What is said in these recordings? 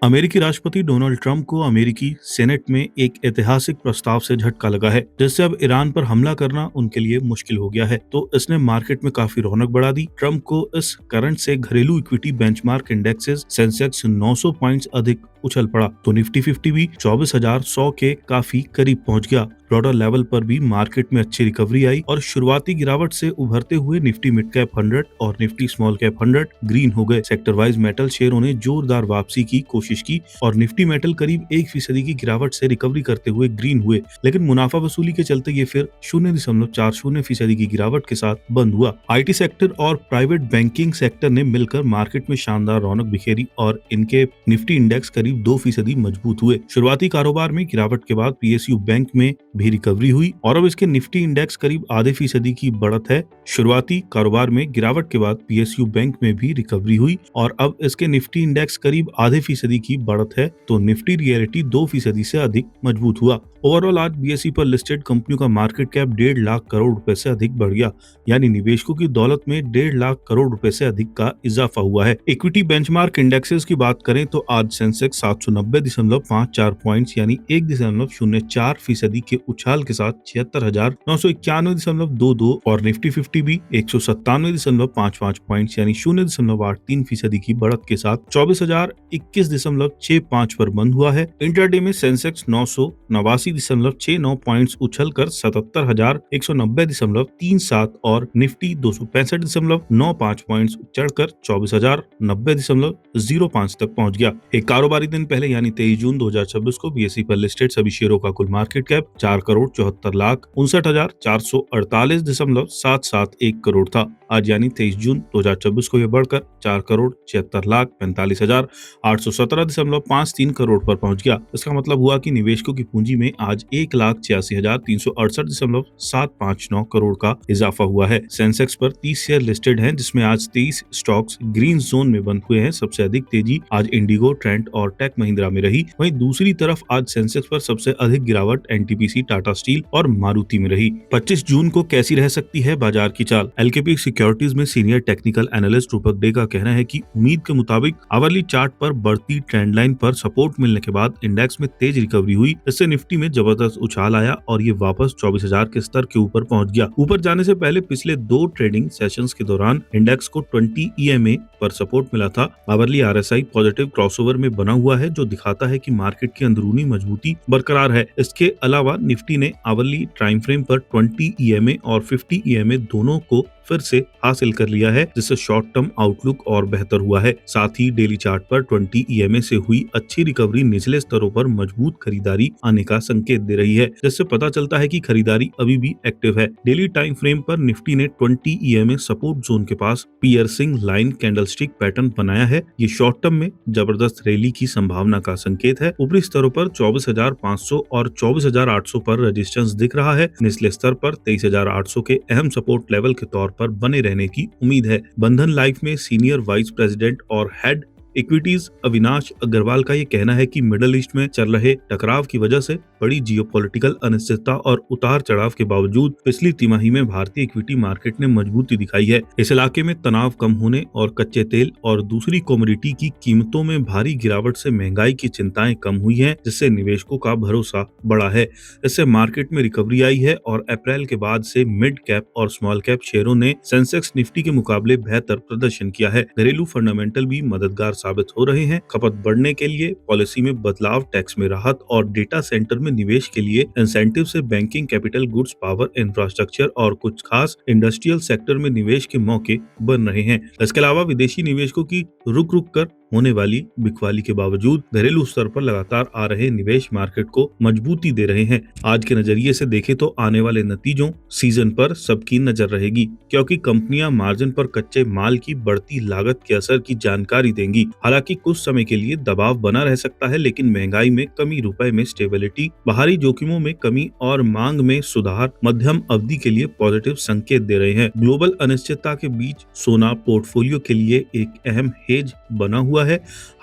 अमेरिकी राष्ट्रपति Donald Trump को अमेरिकी सेनेट में एक ऐतिहासिक प्रस्ताव से झटका लगा है, जिससे अब ईरान पर हमला करना उनके लिए मुश्किल हो गया है। तो इसने मार्केट में काफी रौनक बढ़ा दी। ट्रंप को इस करंट से घरेलू equity benchmark indexes Sensex 900 points अधिक उछल पड़ा, तो निफ्टी 50 भी 24,100 के काफी करीब पहुंच गया। ब्रॉडर लेवल पर भी मार्केट में अच्छी रिकवरी आई और शुरुआती गिरावट से उभरते हुए निफ्टी मिड कैप 100 और निफ्टी स्मॉल कैप 100 ग्रीन हो गए। सेक्टर वाइज मेटल शेयरों ने जोरदार वापसी की कोशिश की और निफ्टी मेटल करीब 1% की गिरावट से रिकवरी करते हुए ग्रीन हुए, लेकिन मुनाफा वसूली के चलते ये फिर 0.40% की गिरावट के साथ बंद हुआ। आईटी सेक्टर और प्राइवेट बैंकिंग सेक्टर ने मिलकर मार्केट में शानदार रौनक बिखेरी और इनके निफ्टी इंडेक्स करीब 2% मजबूत हुए। शुरुआती कारोबार में गिरावट के बाद पीएसयू बैंक में भी रिकवरी हुई और अब इसके निफ्टी इंडेक्स करीब आधे फीसदी की बढ़त है। शुरुआती कारोबार में गिरावट के बाद पीएसयू बैंक में भी रिकवरी हुई और अब इसके निफ्टी इंडेक्स करीब आधे फीसदी की बढ़त है, तो निफ्टी रियलिटी 2% से अधिक मजबूत हुआ। ओवरऑल आज बीएसई पर लिस्टेड कंपनियों का मार्केट कैप 1.5 लाख करोड़ रुपए से अधिक बढ़ गया, यानी निवेशकों की दौलत में 1.5 लाख करोड़ रुपए से अधिक का इजाफा हुआ है। इक्विटी बेंचमार्क इंडेक्सेस की बात करें तो आज सेंसेक्स 790.54 पॉइंट्स यानी 1.04% के उछाल के साथ 76,991.22 और निफ्टी 50 भी 197.55 पॉइंट्स यानी 0.83% की बढ़त के साथ 24,021.65 पर बंद हुआ है। इंट्राडे में सेंसेक्स 989.69 पॉइंट्स उछलकर 77,190.37 और निफ्टी 265.95 पॉइंट्स चढ़कर 24,090.05 तक पहुंच गया। एक कारोबारी दिन पहले यानी 23 जून 2026 को बीएसई पर लिस्टेड सभी शेयरों का कुल मार्केट कैप 4,74,59,48,771 करोड़ था। आज यानी 23 जून 2026 को यह बढ़कर 4,76,45,817.53 करोड़ पर पहुंच गया। इसका मतलब हुआ कि निवेशकों की पूंजी में आज 1,86,368.759 करोड़ का इजाफा हुआ है। सेंसेक्स पर 30 शेयर लिस्टेड हैं, जिसमें आज 23 स्टॉक्स ग्रीन जोन में बंद हुए हैं। सबसे अधिक तेजी आज इंडिगो, ट्रेंट और टेक महिंद्रा में रही। वहीं दूसरी तरफ आज सेंसेक्स पर सबसे अधिक गिरावट एनटीपीसी, टाटा स्टील और मारुति में रही। 25 जून को कैसी रह सकती है बाजार की चाल? एलकेपी सिक्योरिटीज में सीनियर टेक्निकल एनालिस्ट रूपक डे का कहना है कि उम्मीद के मुताबिक आवरली चार्ट पर बढ़ती ट्रेंड लाइन पर सपोर्ट मिलने के बाद इंडेक्स में तेज रिकवरी हुई। इससे निफ्टी में जबरदस्त उछाल आया और ये वापस 24,000 के स्तर के ऊपर पहुंच गया। ऊपर जाने से पहले पिछले 2 ट्रेडिंग सेशंस के दौरान इंडेक्स को 20 ईएमए पर सपोर्ट मिला था। आवरली आरएसआई पॉजिटिव क्रॉसओवर में बना हुआ है, जो दिखाता है कि मार्केट की अंदरूनी मजबूती बरकरार है। इसके अलावा निफ्टी ने आवरली टाइम फ्रेम पर 20 ईएमए और 50 ईएमए दोनों को फिर से हासिल कर लिया है, जिससे शॉर्ट टर्म आउटलुक और बेहतर हुआ है। साथ ही डेली चार्ट पर 20 ईएमए से हुई अच्छी रिकवरी निचले स्तरों पर मजबूत खरीदारी आने का संकेत दे रही है, जिससे पता चलता है कि खरीदारी अभी भी एक्टिव है। डेली टाइम फ्रेम पर निफ्टी ने 20 ईएमए सपोर्ट जोन के पास पियर्सिंग लाइन कैंडलस्टिक पैटर्न बनाया है। ये शॉर्ट टर्म में जबरदस्त रैली की संभावना का संकेत है। ऊपरी स्तरों पर 24,500 और 24,800 पर रेजिस्टेंस दिख रहा है। निचले स्तर पर 23,800 के अहम सपोर्ट लेवल के तौर पर बने रहने की उम्मीद है। बंधन लाइफ में सीनियर वाइस प्रेसिडेंट और हेड इक्विटीज अविनाश अग्रवाल का ये कहना है कि मिडल ईस्ट में चल रहे टकराव की वजह से बड़ी जियोपॉलिटिकल अनिश्चितता और उतार चढ़ाव के बावजूद पिछली तिमाही में भारतीय इक्विटी मार्केट ने मजबूती दिखाई है। इस इलाके में तनाव कम होने और कच्चे तेल और दूसरी कमोडिटी की कीमतों में भारी गिरावट से महंगाई की चिंताएं कम हुई हैं, जिससे निवेशकों का भरोसा बढ़ा है। इससे मार्केट में रिकवरी आई है और अप्रैल के बाद से मिड कैप और स्मॉल कैप शेयरों ने सेंसेक्स निफ्टी के मुकाबले बेहतर प्रदर्शन किया है। घरेलू फंडामेंटल भी मददगार साबित हो रहे हैं। खपत बढ़ने के लिए पॉलिसी में बदलाव, टैक्स में राहत और डेटा सेंटर में निवेश के लिए इंसेंटिव से banking, capital goods, power, infrastructure और कुछ खास इंडस्ट्रियल सेक्टर में निवेश के मौके बन रहे हैं। इसके अलावा विदेशी निवेशकों की रुक रुक कर होने वाली बिकवाली के बावजूद घरेलू स्तर पर लगातार आ रहे निवेश मार्केट को मजबूती दे रहे हैं। आज के नजरिए से देखें तो आने वाले नतीजों सीजन पर सबकी नजर रहेगी, क्योंकि कंपनियां मार्जिन पर कच्चे माल की बढ़ती लागत के असर की जानकारी देंगी। हालांकि कुछ समय के लिए दबाव बना रह सकता है, लेकिन महंगाई में कमी, रुपए में स्टेबिलिटी, बाहरी जोखिमों में कमी और मांग में सुधार मध्यम अवधि के लिए पॉजिटिव संकेत दे रहे हैं। ग्लोबल अनिश्चितता के बीच सोना पोर्टफोलियो के लिए एक अहम हेज बना हुआ है।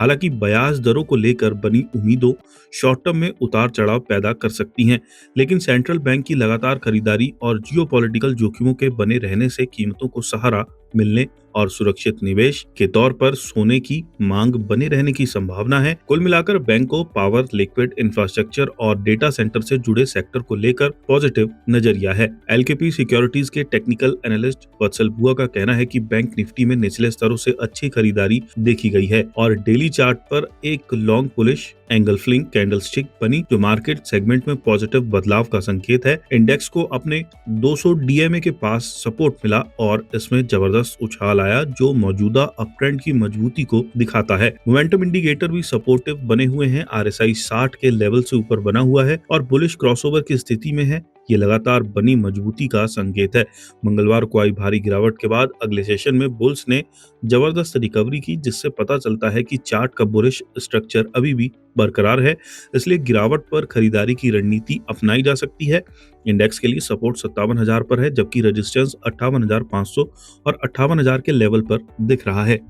हालांकि ब्याज दरों को लेकर बनी उम्मीदों शॉर्ट टर्म में उतार चढ़ाव पैदा कर सकती हैं, लेकिन सेंट्रल बैंक की लगातार खरीदारी और जियोपॉलिटिकल जोखिमों के बने रहने से कीमतों को सहारा मिलने और सुरक्षित निवेश के तौर पर सोने की मांग बने रहने की संभावना है। कुल मिलाकर बैंक को पावर, लिक्विड इंफ्रास्ट्रक्चर और डेटा सेंटर से जुड़े सेक्टर को लेकर पॉजिटिव नजरिया है। एलकेपी सिक्योरिटीज के टेक्निकल एनालिस्ट वत्सल बुआ का कहना है कि बैंक निफ्टी में निचले स्तरों से अच्छी खरीदारी देखी गई है और डेली चार्ट पर एक long bullish engulfing candlestick बनी, जो मार्केट सेगमेंट में पॉजिटिव बदलाव का संकेत है। इंडेक्स को अपने 200 डीएमए के पास सपोर्ट मिला और इसमें जबरदस्त उछाल आया, जो मौजूदा अपट्रेंड की मजबूती को दिखाता है। मोमेंटम इंडिकेटर भी सपोर्टिव बने हुए हैं। आरएसआई 60 के लेवल से ऊपर बना हुआ है और बुलिश क्रॉसओवर की स्थिति में है। ये लगातार बनी मजबूती का संकेत है। मंगलवार को आई भारी गिरावट के बाद अगले सेशन में बुल्स ने जबरदस्त रिकवरी की, जिससे पता चलता है कि चार्ट का बुलिश स्ट्रक्चर अभी भी बरकरार है, इसलिए गिरावट पर खरीदारी की रणनीति अपनाई जा सकती है। इंडेक्स के लिए सपोर्ट 57,000 पर है, जबकि रेजिस्टेंस 58,500 और 58,000 के लेवल पर दिख रहा है।